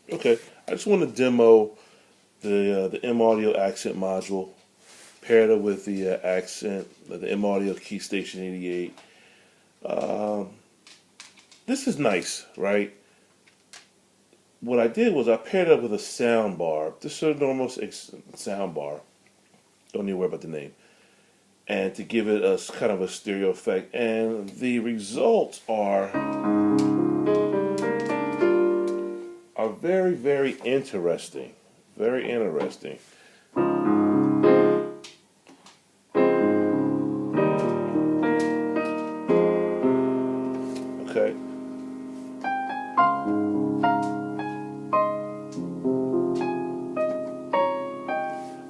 Okay, I just want to demo the M Audio accent module, paired it with the the M Audio Keystation 88. Um, this is nice, right? What I did was I paired it up with a sound bar. This is a normal sound bar. Don't need to worry about the name. And to give it a kind of a stereo effect. And the results are very, very interesting. Very interesting. Okay.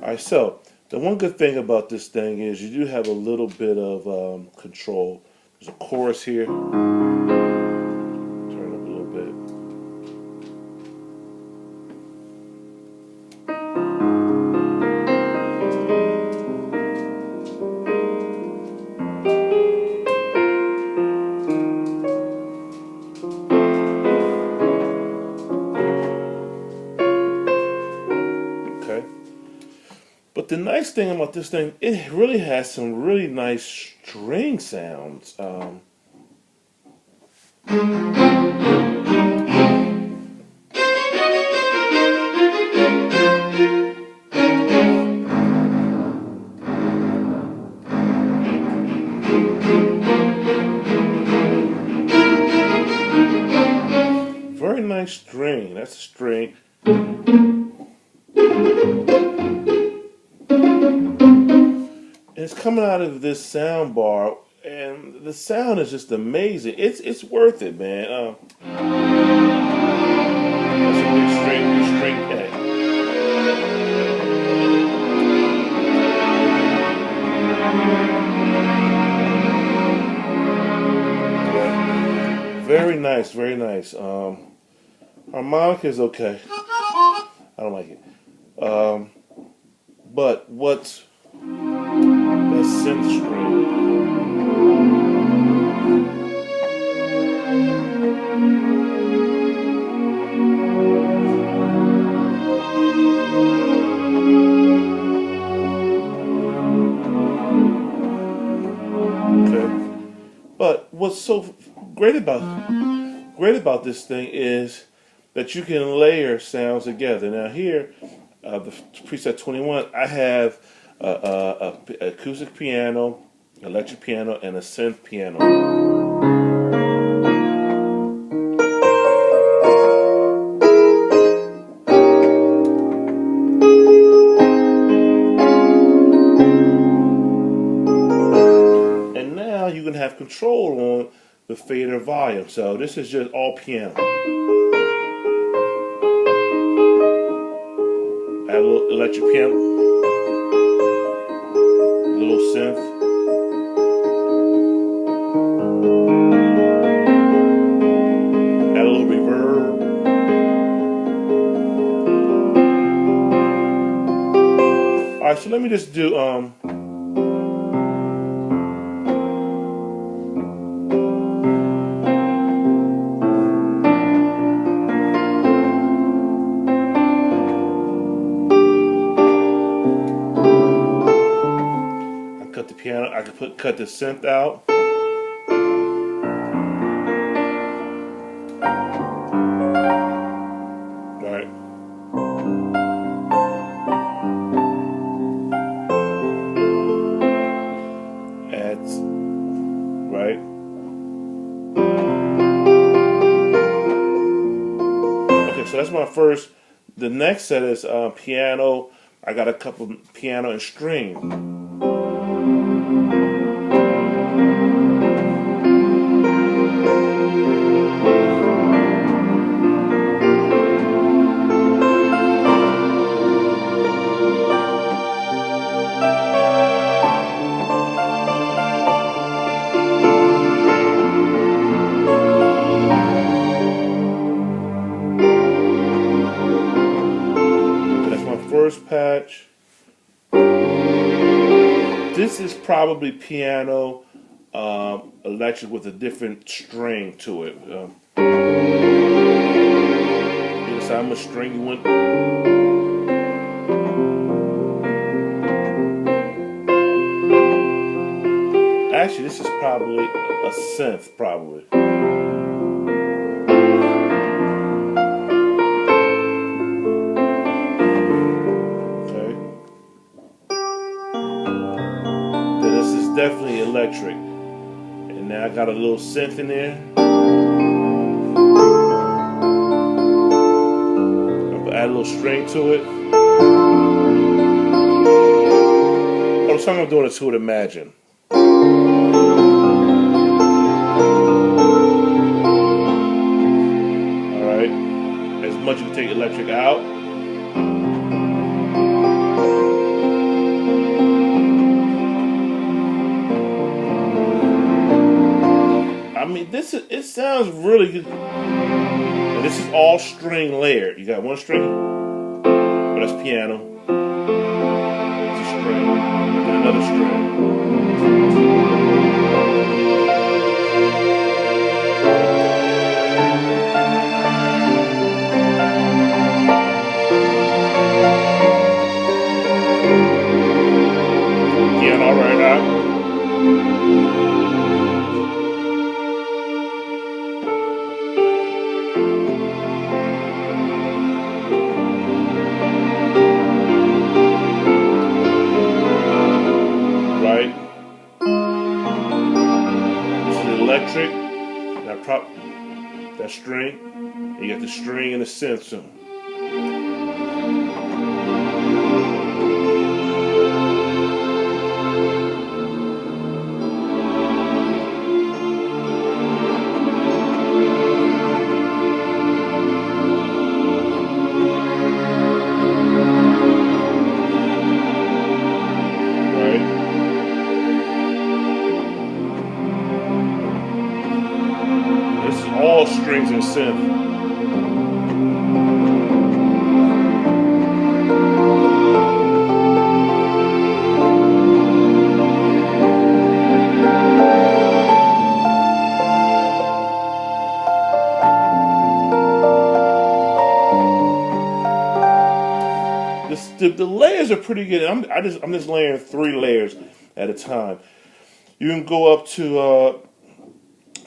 Alright, so the one good thing about this thing is you do have a little bit of control. There's a chorus here. Turn it up a little bit. Okay. But the nice thing about this thing, it really has some really nice string sounds. Very nice string. That's a string. And it's coming out of this sound bar, and the sound is just amazing. It's worth it, man. That's a new string pad. Very nice, very nice. Harmonica is okay. I don't like it. But what's that synth string? Okay. But what's so great about this thing is that you can layer sounds together. Now here, the preset 21, I have a acoustic piano, electric piano, and a synth piano. And now you can have control on the fader volume. So this is just all piano. Add a little electric piano, a little synth. Add a little reverb. Alright, so let me just do cut the piano. I could cut the synth out. Right. Adds. Right. Okay, so that's my first. The next set is piano. I got a couple piano and string. First patch. This is probably piano, electric with a different string to it. Get a So how much string you want? Actually, this is probably a synth, probably. Okay. Then this is definitely electric. And now I got a little synth in there. I'll add a little string to it. Oh, so I'm doing it to it, Imagine. Alright. As much as you can take electric out. I mean, it sounds really good. And this is all string layered. You got one string, but that's piano. It's a string, and another string. Piano, all right, out. Electric, that string, and you got the string and the synth soon. All strings and synth. The layers are pretty good. I'm just layering 3 layers at a time. You can go up to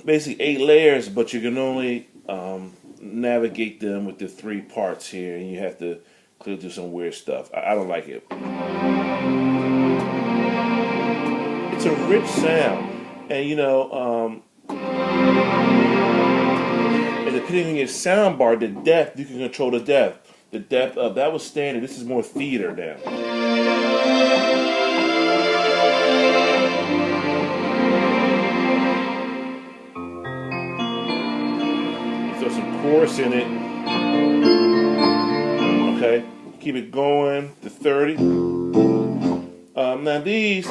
basically 8 layers, but you can only navigate them with the 3 parts here, and you have to clear through some weird stuff. I don't like it. It's a rich sound, and you know, and depending on your sound bar, the depth, you can control the depth. The depth of that was standard. This is more theater now. Some chorus in it. Okay, keep it going to 30. Now these.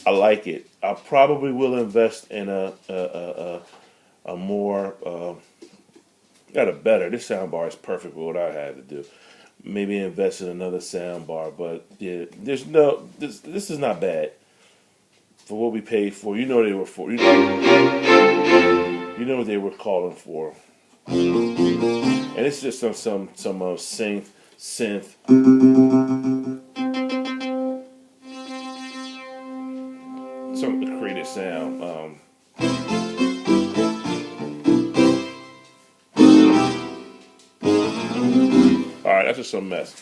I like it. I probably will invest in a more got a better. This sound bar is perfect for what I had to do. Maybe invest in another sound bar, but yeah, this is not bad for what we paid for. You know they were for. You know what they were calling for, and it's just some synth. Something to create a sound. Alright, that's just a mess.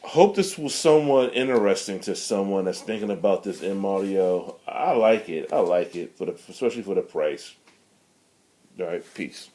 Hope this was somewhat interesting to someone that's thinking about this M audio. I like it. I like it, especially for the price. Alright, peace.